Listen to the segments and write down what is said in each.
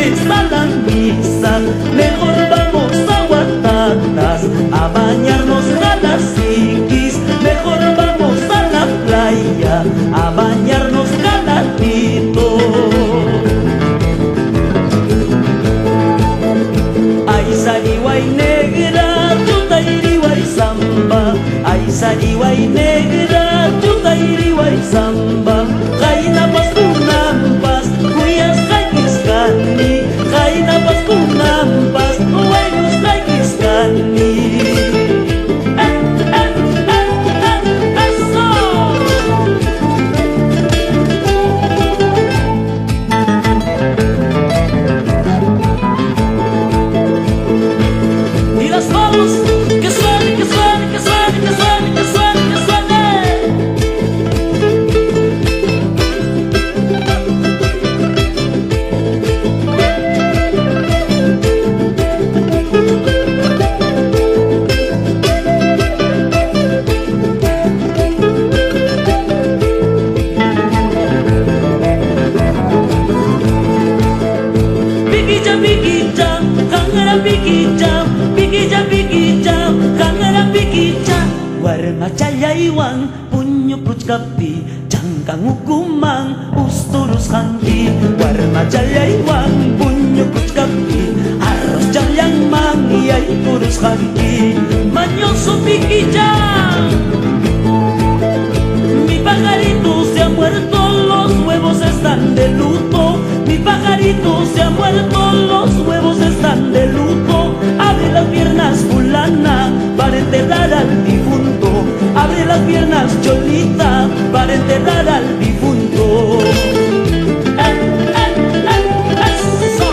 viernes a la misa, mejor vamos a Guatatas a bañarnos a las Iquis, mejor vamos a la playa a bañarnos calatito. Ay, sariway negra, chutairiway samba, ay, sariway negra, chutairiway samba, jainapas kunampas, kuyas kaykiskani, jainapas kunampas, buenos kaykiskani. Y las manos que suene, que suene, que suene, que suene, que suene, que suene. Piquilla, piquilla, jangara piquilla, piquilla, piquilla, jangara piquilla. Warma chayaywan, puño puchkapi, changkang hukumang, usturus hangki. Warma chayaywan, puño puchkapi, arroz chalyang mangyay turus hangki. Mañoso piquilla, mi pajarito se ha muerto, los huevos están de luto. Mi pajarito se ha muerto, los huevos están de luto. Abre las piernas, fulana, para enterrar al difunto. Abre las piernas, cholita, para enterrar al difunto. ¡Eso!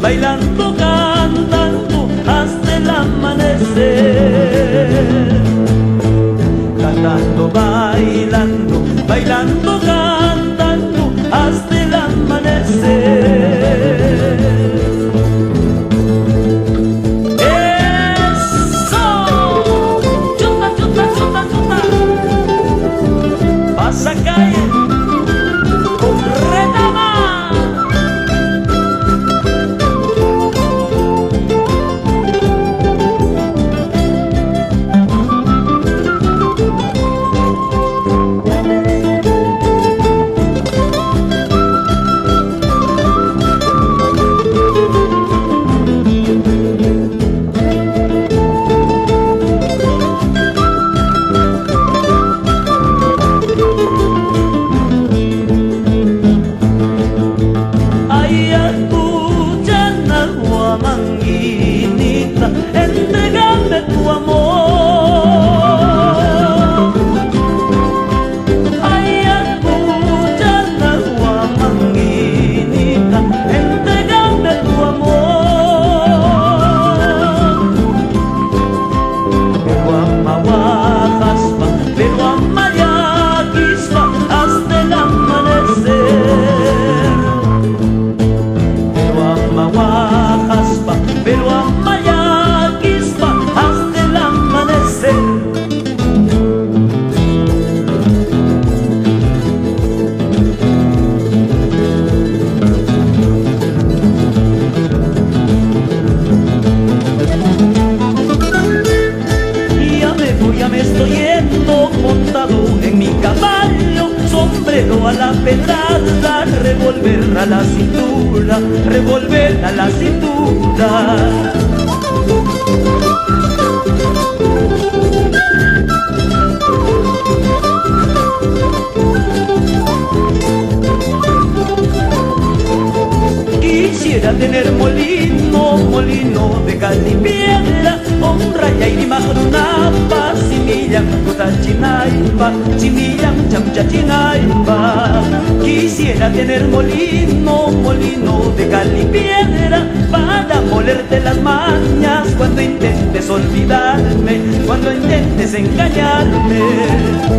Bailando, cantando hasta el amanecer. Cantando, bailando, bailando, cantando hasta el amanecer. ¡Eso! ¡Chuta, chuta, chuta, chuta! Pasa calle. a la cintura, revolver a la cintura. Quisiera tener molino, molino de cal y piedra, honra y airimagrunapa, simillam chinaipa, simillam chamchachinaipa. Quisiera tener molino, molino de cal y piedra, para molerte las mañas cuando intentes olvidarme, cuando intentes engañarme.